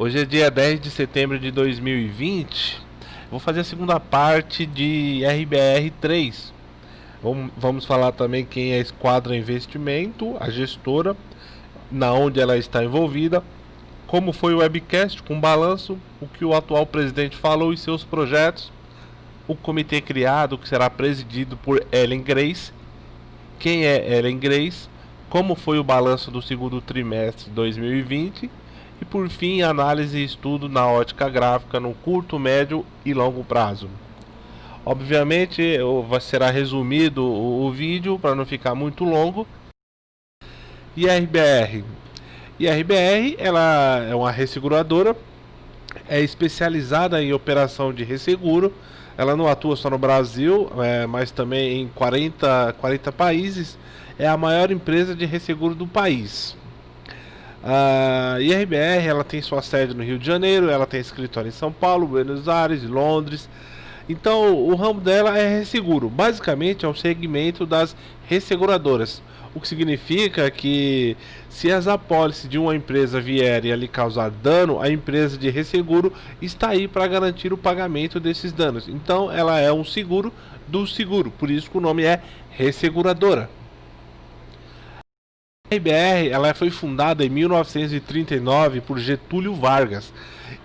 Hoje é dia 10 de setembro de 2020. Vou fazer a segunda parte de RBR3. Vamos falar também quem é a Esquadra Investimento, a gestora, na onde ela está envolvida, como foi o webcast com balanço, o que o atual presidente falou e seus projetos, o comitê criado que será presidido por Ellen Grace, quem é Ellen Grace, como foi o balanço do segundo trimestre de 2020 e por fim análise e estudo na ótica gráfica no curto, médio e longo prazo. Obviamente será resumido o vídeo para não ficar muito longo. IRBR. IRBR ela é uma resseguradora, é especializada em operação de resseguro. Ela não atua só no Brasil, mas também em 40 países. É a maior empresa de resseguro do país. A IRBR ela tem sua sede no Rio de Janeiro, ela tem escritório em São Paulo, Buenos Aires, Londres. Então o ramo dela é resseguro. Basicamente é um segmento das resseguradoras. O que significa que se as apólices de uma empresa vierem a lhe causar dano, a empresa de resseguro está aí para garantir o pagamento desses danos. Então ela é um seguro do seguro, por isso que o nome é resseguradora. A IBR ela foi fundada em 1939 por Getúlio Vargas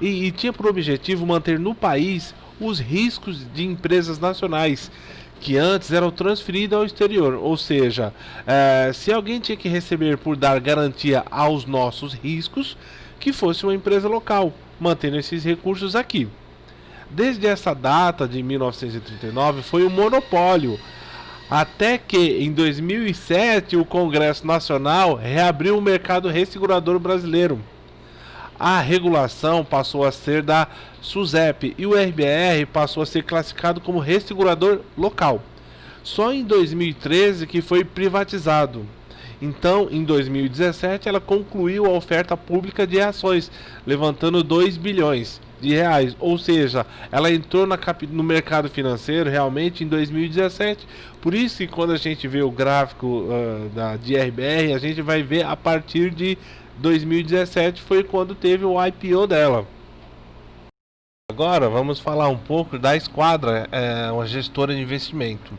e tinha por objetivo manter no país os riscos de empresas nacionais que antes eram transferidas ao exterior, ou seja, se alguém tinha que receber por dar garantia aos nossos riscos, que fosse uma empresa local, mantendo esses recursos aqui. Desde essa data de 1939 foi um monopólio, até que em 2007 o Congresso Nacional reabriu o mercado ressegurador brasileiro. A regulação passou a ser da SUSEP e o RBR passou a ser classificado como ressegurador local. Só em 2013 que foi privatizado. Então, em 2017, ela concluiu a oferta pública de ações, levantando 2 bilhões de reais. Ou seja, ela entrou no mercado financeiro realmente em 2017. Por isso que quando a gente vê o gráfico de RBR, a gente vai ver a partir de 2017 foi quando teve o IPO dela. Agora vamos falar um pouco da Esquadra, uma gestora de investimento.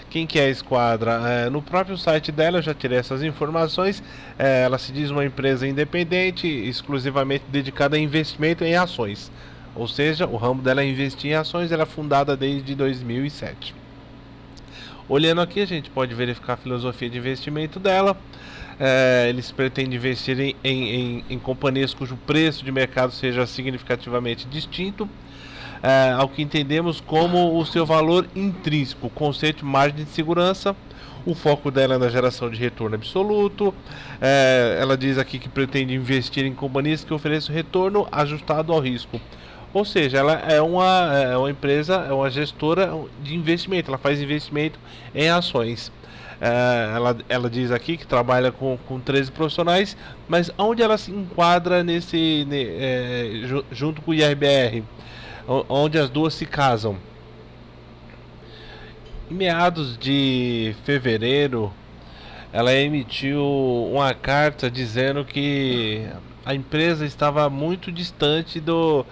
Quem que é a Esquadra? No próprio site dela eu já tirei essas informações. Ela se diz uma empresa independente, exclusivamente dedicada a investimento em ações. Ou seja, o ramo dela é investir em ações. Ela é fundada desde 2007. Olhando aqui a gente pode verificar a filosofia de investimento dela. Eles pretendem investir em companhias cujo preço de mercado seja significativamente distinto ao que entendemos como o seu valor intrínseco, o conceito de margem de segurança. O foco dela é na geração de retorno absoluto. Ela diz aqui que pretende investir em companhias que ofereçam retorno ajustado ao risco. Ou seja, ela é uma empresa, é uma gestora de investimento, ela faz investimento em ações. Ela diz aqui que trabalha com 13 profissionais, mas onde ela se enquadra junto com o IRBR, onde as duas se casam? Em meados de fevereiro, ela emitiu uma carta dizendo que a empresa estava muito distante do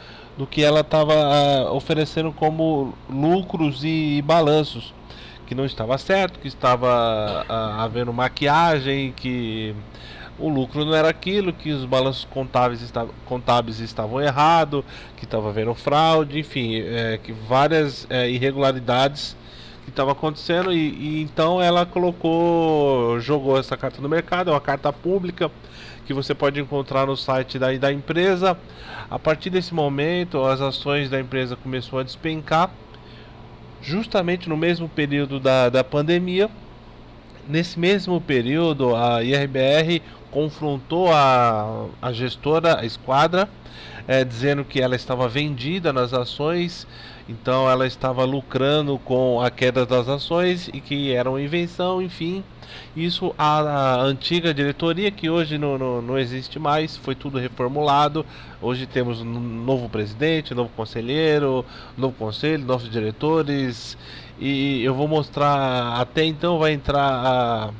que ela estava oferecendo como lucros e balanços, que não estava certo, que estava havendo maquiagem, que o lucro não era aquilo, que os balanços contábeis estavam errados, que estava havendo fraude, enfim, que várias irregularidades que estavam acontecendo e então ela jogou essa carta no mercado. É uma carta pública que você pode encontrar no site da empresa. A partir desse momento, as ações da empresa começou a despencar, justamente no mesmo período da pandemia. Nesse mesmo período, a IRBR confrontou a gestora, a Esquadra, dizendo que ela estava vendida nas ações, então ela estava lucrando com a queda das ações e que era uma invenção, enfim. Isso a antiga diretoria, que hoje não existe mais, foi tudo reformulado. Hoje temos um novo presidente, novo conselheiro, novo conselho, novos diretores. E eu vou mostrar, até então vai entrar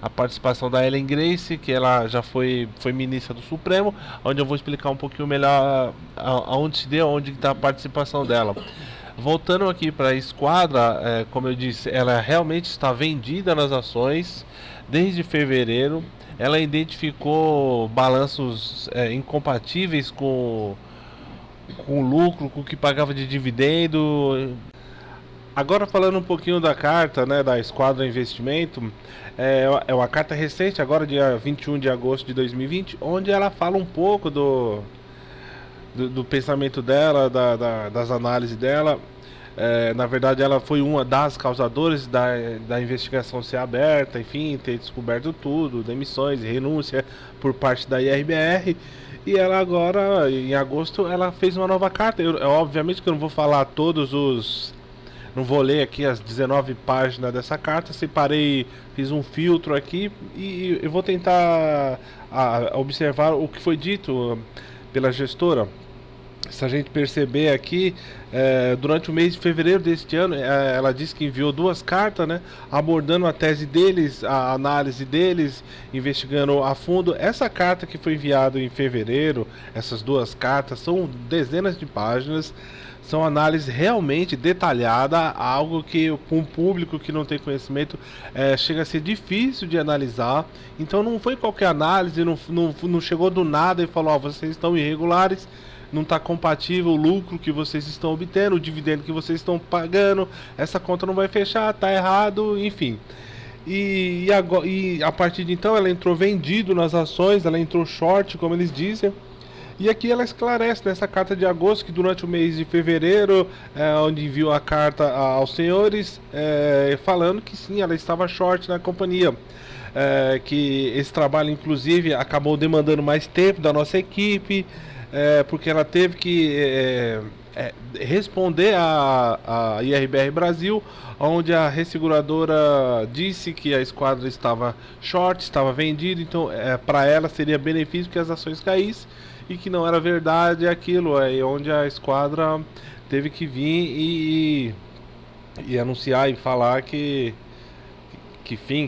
a participação da Ellen Grace, que ela já foi ministra do Supremo, onde eu vou explicar um pouquinho melhor aonde se deu, onde está a participação dela. Voltando aqui para a Esquadra, como eu disse, ela realmente está vendida nas ações desde fevereiro. Ela identificou balanços incompatíveis com lucro, com o que pagava de dividendo. Agora falando um pouquinho da carta, né, da Esquadra Investimento, é uma carta recente, agora dia 21 de agosto de 2020, onde ela fala um pouco do pensamento dela, das análises dela. Na verdade, ela foi uma das causadoras da investigação ser aberta, enfim, ter descoberto tudo, demissões, renúncia por parte da IRBR. E ela agora, em agosto, ela fez uma nova carta. Obviamente que eu não vou falar não vou ler aqui as 19 páginas dessa carta, separei, fiz um filtro aqui e eu vou tentar observar o que foi dito pela gestora. Se a gente perceber aqui, durante o mês de fevereiro deste ano, ela disse que enviou 2 cartas, né, abordando a tese deles, a análise deles, investigando a fundo. Essa carta que foi enviada em fevereiro, essas 2 cartas, são dezenas de páginas, são análises realmente detalhadas, algo que com o público que não tem conhecimento chega a ser difícil de analisar. Então não foi qualquer análise, não chegou do nada e falou: vocês estão irregulares, não está compatível o lucro que vocês estão obtendo, o dividendo que vocês estão pagando, essa conta não vai fechar, está errado, enfim. E a partir de então ela entrou vendido nas ações, ela entrou short, como eles dizem. E aqui ela esclarece nessa carta de agosto que durante o mês de fevereiro, onde enviou a carta aos senhores, falando que sim, ela estava short na companhia. Que esse trabalho inclusive acabou demandando mais tempo da nossa equipe, porque ela teve que responder à IRBR Brasil, onde a resseguradora disse que a Esquadra estava short, estava vendida, então para ela seria benefício que as ações caíssem, e que não era verdade aquilo, onde a Esquadra teve que vir e anunciar e falar que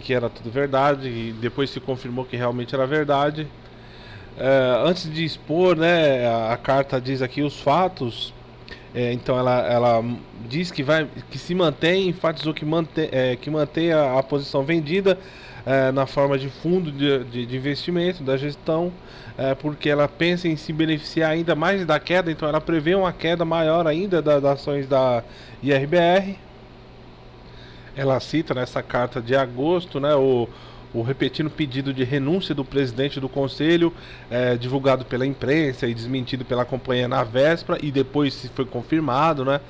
era tudo verdade, e depois se confirmou que realmente era verdade. Antes de expor, né, a carta diz aqui os fatos. Então ela diz que se mantém, enfatizou que mantém a posição vendida na forma de fundo de investimento da gestão, porque ela pensa em se beneficiar ainda mais da queda. Então ela prevê uma queda maior ainda das ações da IRBR. Ela cita nessa carta de agosto, né, o repetido pedido de renúncia do presidente do conselho, divulgado pela imprensa e desmentido pela companhia na véspera, e depois se foi confirmado, né?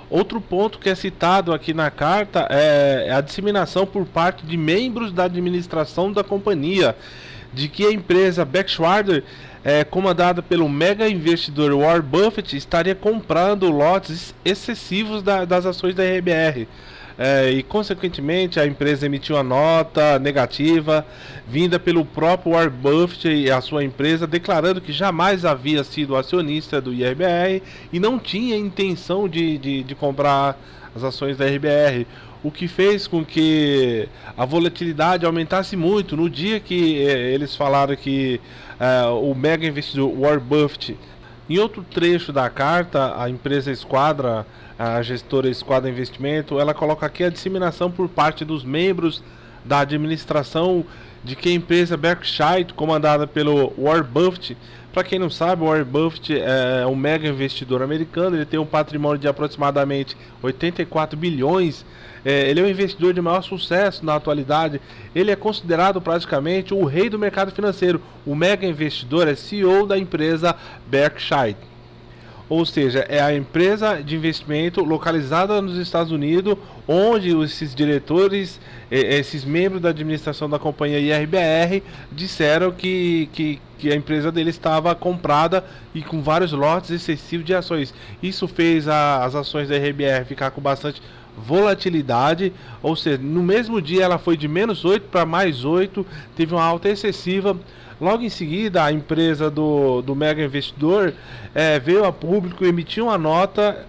Outro ponto que é citado aqui na carta é a disseminação por parte de membros da administração da companhia de que a empresa Berkshire, comandada pelo mega investidor Warren Buffett, estaria comprando lotes excessivos das ações da IRBR. E consequentemente a empresa emitiu uma nota negativa vinda pelo próprio Warren Buffett e a sua empresa, declarando que jamais havia sido acionista do IRBR e não tinha intenção de comprar as ações da IRBR, o que fez com que a volatilidade aumentasse muito. No dia que eles falaram que o mega investidor Warren Buffett, em outro trecho da carta, a empresa Esquadra, a gestora Esquadra Investimento, ela coloca aqui a disseminação por parte dos membros da administração de que a empresa Berkshire, comandada pelo Warren Buffett. Para quem não sabe, o Warren Buffett é um mega investidor americano, ele tem um patrimônio de aproximadamente 84 bilhões. Ele é o investidor de maior sucesso na atualidade. Ele é considerado praticamente o rei do mercado financeiro. O mega investidor é CEO da empresa Berkshire. Ou seja, é a empresa de investimento localizada nos Estados Unidos, onde esses diretores, esses membros da administração da companhia IRBR disseram que a empresa dele estava comprada e com vários lotes excessivos de ações. Isso fez as ações da IRBR ficar com bastante volatilidade, ou seja, no mesmo dia ela foi de menos 8 para mais 8, teve uma alta excessiva. Logo em seguida, a empresa do mega investidor veio a público, emitiu uma nota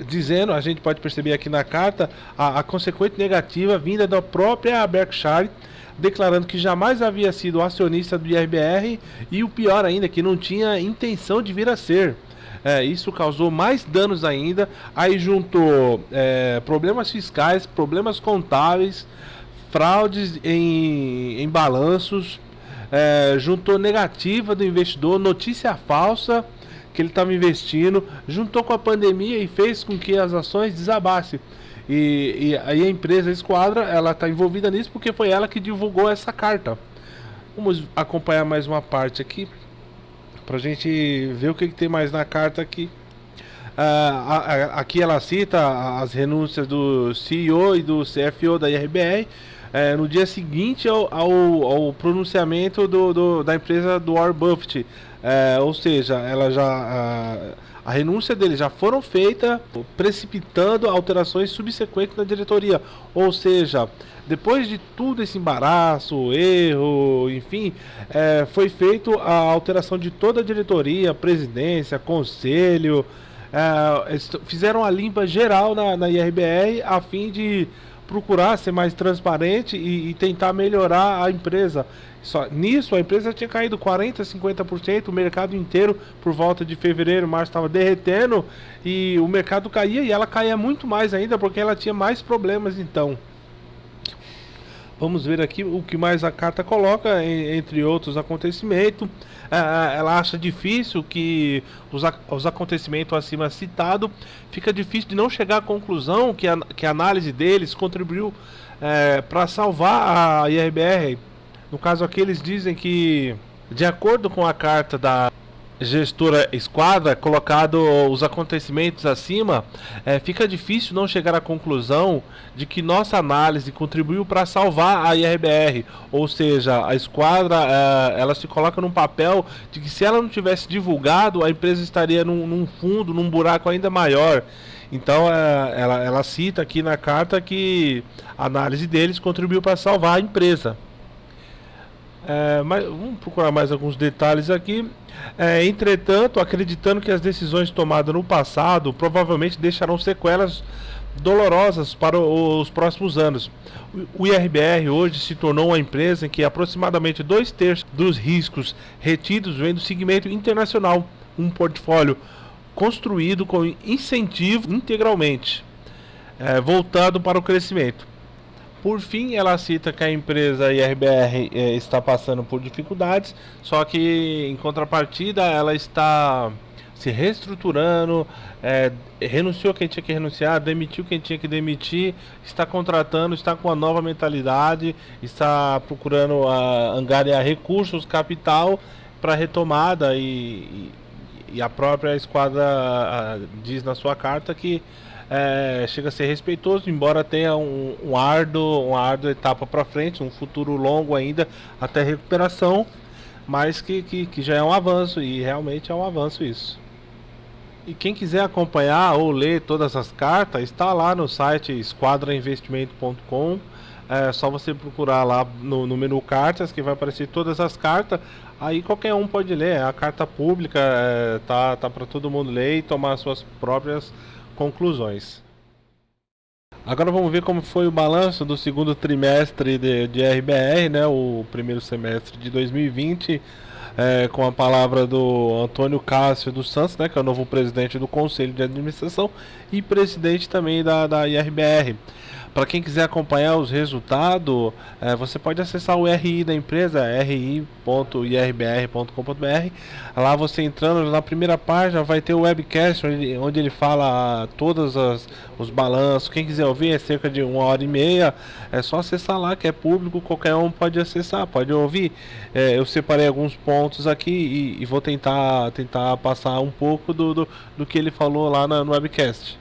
dizendo, a gente pode perceber aqui na carta, a consequente negativa vinda da própria Berkshire, declarando que jamais havia sido acionista do IRBR e o pior ainda, que não tinha intenção de vir a ser. Isso causou mais danos ainda, aí juntou problemas fiscais, problemas contábeis, fraudes em balanços, juntou negativa do investidor, notícia falsa que ele estava investindo, juntou com a pandemia e fez com que as ações desabassem. E aí a empresa Esquadra, ela está envolvida nisso porque foi ela que divulgou essa carta. Vamos acompanhar mais uma parte aqui para a gente ver o que tem mais na carta aqui. Aqui ela cita as renúncias do CEO e do CFO da IRBR no dia seguinte ao pronunciamento da empresa do Warren Buffett. Ou seja, a renúncia deles já foram feitas, precipitando alterações subsequentes na diretoria. Ou seja, depois de todo esse embaraço, erro, enfim, foi feita a alteração de toda a diretoria, presidência, conselho. Fizeram a limpa geral na IRBR a fim de procurar ser mais transparente e tentar melhorar a empresa. Nisso a empresa tinha caído 40%, 50%, o mercado inteiro por volta de fevereiro, março estava derretendo e o mercado caía e ela caía muito mais ainda porque ela tinha mais problemas. Então vamos ver aqui o que mais a carta coloca, entre outros acontecimentos. Ela acha difícil que os acontecimentos acima citados, fica difícil de não chegar à conclusão que a análise deles contribuiu para salvar a IRBR. No caso aqui eles dizem que, de acordo com a carta da gestora Esquadra, colocado os acontecimentos acima, fica difícil não chegar à conclusão de que nossa análise contribuiu para salvar a IRBR. Ou seja, a Esquadra ela se coloca num papel de que se ela não tivesse divulgado, a empresa estaria num fundo, num buraco ainda maior. Então ela cita aqui na carta que a análise deles contribuiu para salvar a empresa. Mas vamos procurar mais alguns detalhes aqui. Entretanto, acreditando que as decisões tomadas no passado provavelmente deixarão sequelas dolorosas para os próximos anos. O IRBR hoje se tornou uma empresa em que aproximadamente 2/3 dos riscos retidos vem do segmento internacional, um portfólio construído com incentivo integralmente voltado para o crescimento. Por fim, ela cita que a empresa IRBR está passando por dificuldades, só que em contrapartida ela está se reestruturando, renunciou quem tinha que renunciar, demitiu quem tinha que demitir, está contratando, está com uma nova mentalidade, está procurando angariar recursos, capital para retomada e a própria Esquadra diz na sua carta que chega a ser respeitoso, embora tenha uma árdua etapa para frente, um futuro longo ainda até recuperação, mas que já é um avanço, e realmente é um avanço isso. E quem quiser acompanhar ou ler todas as cartas, está lá no site esquadrainvestimento.com. É só você procurar lá no menu cartas, que vai aparecer todas as cartas. Aí qualquer um pode ler, a carta pública, tá para todo mundo ler e tomar suas próprias conclusões. Agora vamos ver como foi o balanço do segundo trimestre de RBR, né, o primeiro semestre de 2020, com a palavra do Antônio Cássio dos Santos, né, que é o novo presidente do Conselho de Administração e presidente também da IRBR. Para quem quiser acompanhar os resultados, você pode acessar o RI da empresa, ri.irbr.com.br. Lá você entrando na primeira página vai ter o webcast onde ele fala todos os balanços. Quem quiser ouvir é cerca de 1h30. É só acessar lá, que é público, qualquer um pode acessar, pode ouvir. Eu separei alguns pontos aqui e vou tentar passar um pouco do que ele falou lá no webcast.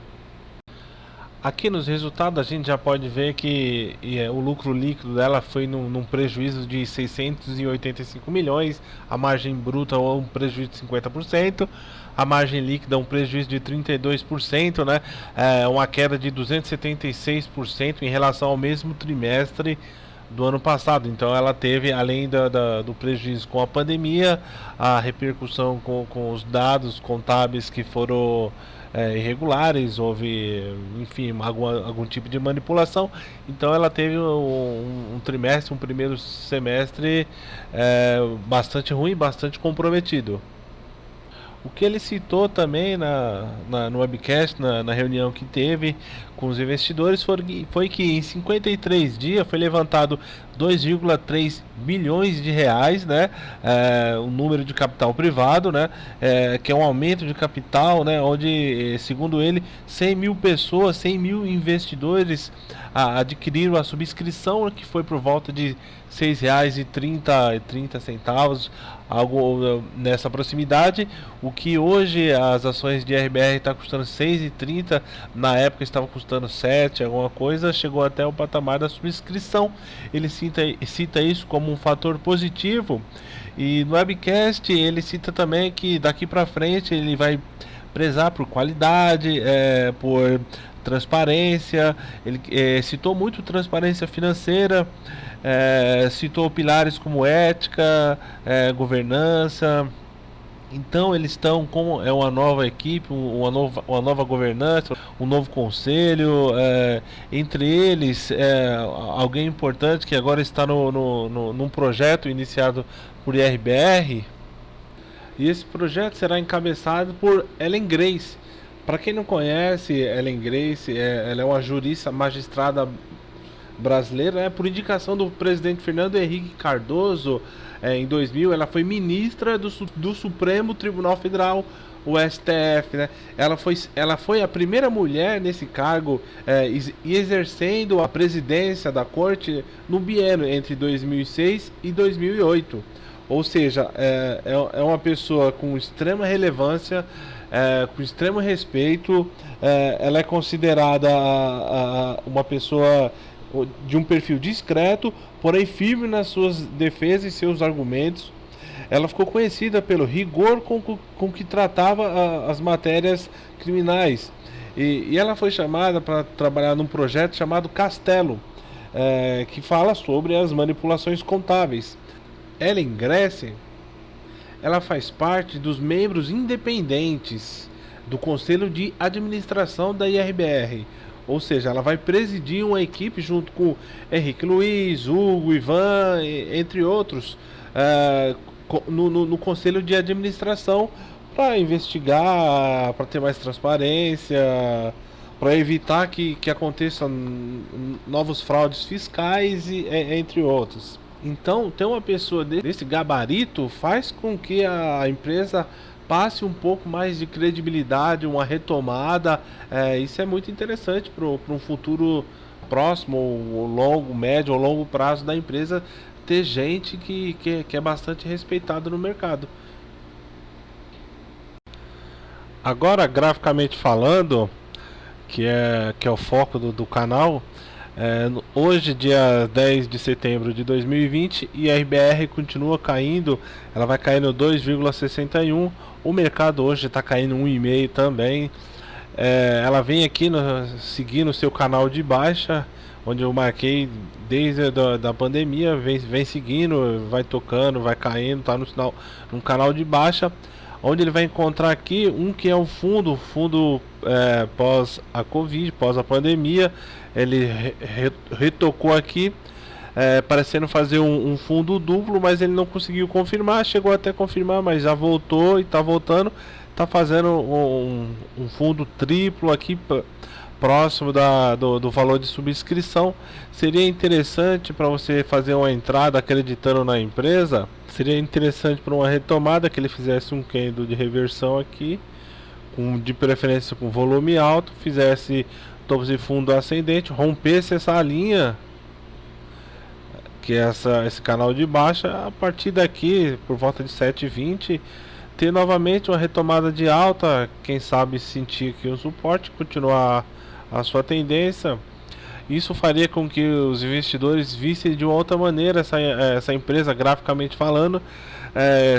Aqui nos resultados a gente já pode ver que o lucro líquido dela foi num prejuízo de 685 milhões, a margem bruta um prejuízo de 50%, a margem líquida um prejuízo de 32%, né? Uma queda de 276% em relação ao mesmo trimestre do ano passado. Então ela teve, além do prejuízo com a pandemia, a repercussão com os dados contábeis que foram irregulares, houve, enfim, algum tipo de manipulação. Então ela teve um trimestre, um primeiro semestre bastante ruim, bastante comprometido. O que ele citou também no webcast, na reunião que teve com os investidores, foi que em 53 dias foi levantado 2,3 bilhões de reais, né? O número de capital privado, né? Que é um aumento de capital, né? Onde, segundo ele, 100 mil pessoas, 100 mil investidores adquiriram a subscrição, que foi por volta de R$ 6,30, algo nessa proximidade. O que hoje as ações de RBR está custando 6,30, na época estava custando 7, alguma coisa, chegou até o patamar da subscrição. Ele cita isso como um fator positivo, e no webcast ele cita também que daqui para frente ele vai prezar por qualidade, por transparência. Ele citou muito transparência financeira, citou pilares como ética, governança. Então eles estão com uma nova equipe, uma nova governança, um novo conselho, entre eles alguém importante que agora está num projeto iniciado por IRBR. E esse projeto será encabeçado por Ellen Grace. Para quem não conhece, Ellen Grace, ela é uma jurista magistrada brasileira, por indicação do presidente Fernando Henrique Cardoso. Em 2000, ela foi ministra do Supremo Tribunal Federal, o STF, né? Ela foi a primeira mulher nesse cargo, e exercendo a presidência da corte no biênio entre 2006 e 2008. Ou seja, é uma pessoa com extrema relevância, com extremo respeito. Ela é considerada uma pessoa de um perfil discreto, porém firme nas suas defesas e seus argumentos. Ela ficou conhecida pelo rigor com que tratava as matérias criminais, e ela foi chamada para trabalhar num projeto chamado Castelo, que fala sobre as manipulações contábeis. Ellen Grace, ela faz parte dos membros independentes do Conselho de Administração da IRBR. Ou seja, ela vai presidir uma equipe junto com Henrique Luiz, Hugo, Ivan, entre outros, no Conselho de Administração, para investigar, para ter mais transparência, para evitar que aconteçam novos fraudes fiscais, entre outros. Então, ter uma pessoa desse gabarito faz com que a empresa passe um pouco mais de credibilidade, uma retomada. Isso é muito interessante para um futuro próximo, ou longo, médio ou longo prazo da empresa, ter gente que é bastante respeitado no mercado. Agora, graficamente falando, que é o foco do canal, hoje, dia 10 de setembro de 2020, e a IRBR continua caindo. Ela vai caindo 2,61. O mercado hoje está caindo 1,5 também. Ela vem aqui seguindo o seu canal de baixa, onde eu marquei desde da pandemia. Vem seguindo, vai tocando, vai caindo, está no canal de baixa, onde ele vai encontrar aqui que é o fundo pós a Covid, pós a pandemia. Ele retocou aqui, parecendo fazer um fundo duplo, mas ele não conseguiu confirmar. Chegou até a confirmar, mas já voltou e está voltando. Está fazendo um fundo triplo aqui, próximo do valor de subscrição. Seria interessante para você fazer uma entrada acreditando na empresa. Seria interessante para uma retomada que ele fizesse um candle de reversão aqui, de preferência com volume alto, fizesse topos de fundo ascendente, rompesse essa linha, que é esse canal de baixa. A partir daqui, por volta de 7,20, ter novamente uma retomada de alta, quem sabe sentir aqui um suporte, continuar a sua tendência. Isso faria com que os investidores vissem de uma outra maneira essa empresa, graficamente falando.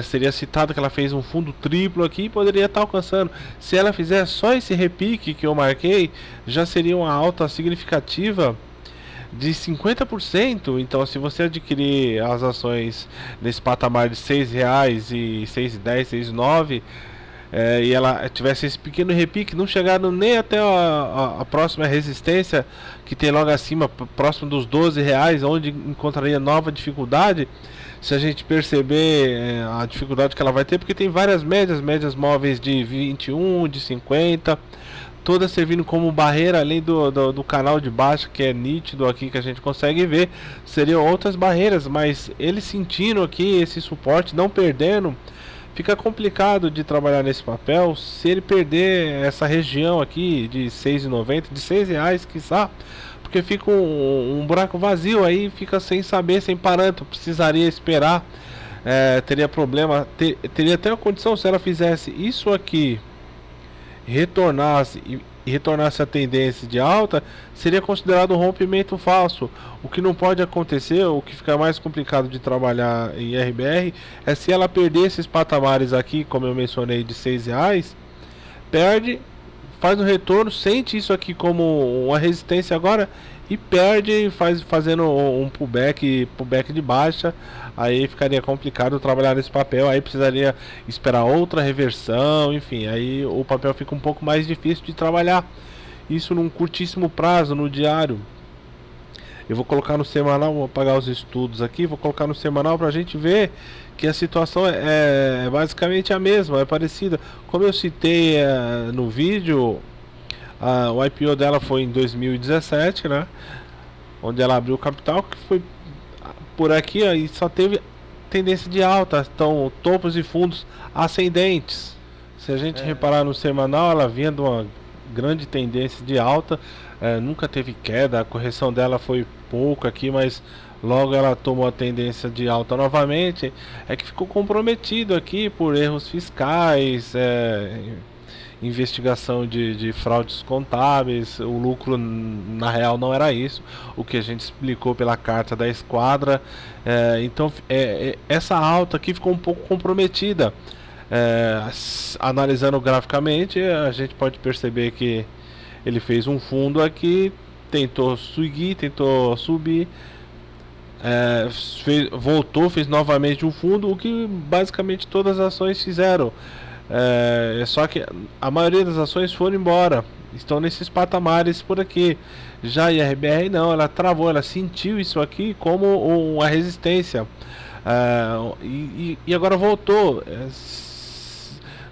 Seria citado que ela fez um fundo triplo aqui e poderia estar alcançando. Se ela fizer só esse repique que eu marquei, já seria uma alta significativa de 50%. Então, se você adquirir as ações nesse patamar de R$ 6 e 6,10, 6,9, e ela tivesse esse pequeno repique, não chegaram nem até a próxima resistência, que tem logo acima, próximo dos R$ 12, onde encontraria nova dificuldade. Se a gente perceber a dificuldade que ela vai ter, porque tem várias médias móveis de 21, de 50, todas servindo como barreira, além do canal de baixo, que é nítido aqui, que a gente consegue ver, seriam outras barreiras, mas ele sentindo aqui esse suporte, não perdendo, fica complicado de trabalhar nesse papel. Se ele perder essa região aqui de 6,90, de R$ 6, quiçá, porque fica um buraco vazio, aí fica sem saber, sem parâmetro, precisaria esperar, teria problema, teria até a condição, se ela fizesse isso aqui, retornasse e retornasse a tendência de alta, seria considerado um rompimento falso. O que não pode acontecer, o que fica mais complicado de trabalhar em RBR, é se ela perder esses patamares aqui, como eu mencionei, de R$ 6, perde, faz um retorno, sente isso aqui como uma resistência agora e perde, fazendo um pullback de baixa. Aí ficaria complicado trabalhar nesse papel, aí precisaria esperar outra reversão, enfim, aí o papel fica um pouco mais difícil de trabalhar. Isso num curtíssimo prazo, no diário. Eu vou colocar no semanal, vou apagar os estudos aqui, vou colocar no semanal para a gente ver que a situação é basicamente a mesma, é parecida. Como eu citei no vídeo, o IPO dela foi em 2017, né? Onde ela abriu o capital, que foi por aqui, ó, e só teve tendência de alta, então topos e fundos ascendentes. Se a gente reparar no semanal, ela vinha de uma grande tendência de alta, nunca teve queda, a correção dela foi pouco aqui, mas logo ela tomou a tendência de alta novamente. É que ficou comprometido aqui por erros fiscais, investigação de fraudes contábeis. O lucro na real não era isso, o que a gente explicou pela carta da esquadra. Então essa alta aqui ficou um pouco comprometida. Analisando graficamente, a gente pode perceber que ele fez um fundo aqui, tentou seguir, tentou subir, fez novamente um fundo, o que basicamente todas as ações fizeram. Só que a maioria das ações foram embora, estão nesses patamares por aqui. Já a RBR não, ela travou, ela sentiu isso aqui como uma resistência, e agora voltou.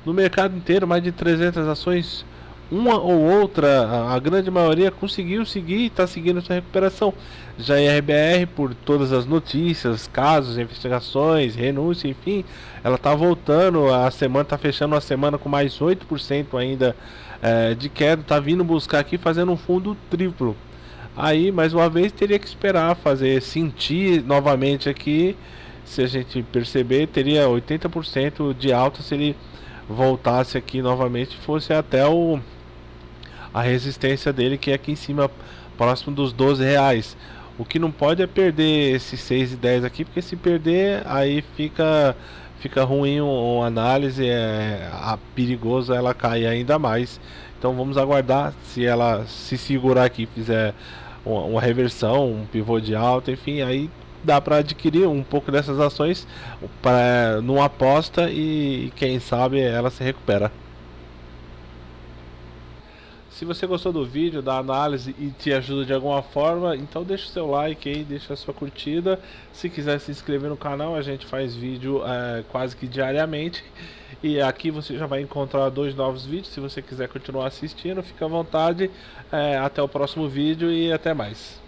No mercado inteiro, mais de 300 ações, uma ou outra, a grande maioria conseguiu seguir e está seguindo sua recuperação. Já a RBR, por todas as notícias, casos, investigações, renúncia, enfim, ela está voltando. A semana está fechando uma semana com mais 8% ainda de queda. Está vindo buscar aqui, fazendo um fundo triplo. Aí, mais uma vez, teria que esperar sentir novamente aqui. Se a gente perceber, teria 80% de alta se ele voltasse aqui novamente, fosse até a resistência dele, que é aqui em cima, próximo dos R$ 12. O que não pode é perder esses 6,10 aqui, porque se perder, aí fica ruim uma análise, perigoso ela cair ainda mais. Então vamos aguardar, se ela se segurar aqui, fizer uma reversão, um pivô de alta, enfim, aí dá para adquirir um pouco dessas ações numa aposta, e quem sabe ela se recupera. Se você gostou do vídeo, da análise e te ajuda de alguma forma, então deixa o seu like aí, deixa a sua curtida. Se quiser se inscrever no canal, a gente faz vídeo quase que diariamente. E aqui você já vai encontrar 2 novos vídeos. Se você quiser continuar assistindo, fica à vontade. Até o próximo vídeo e até mais.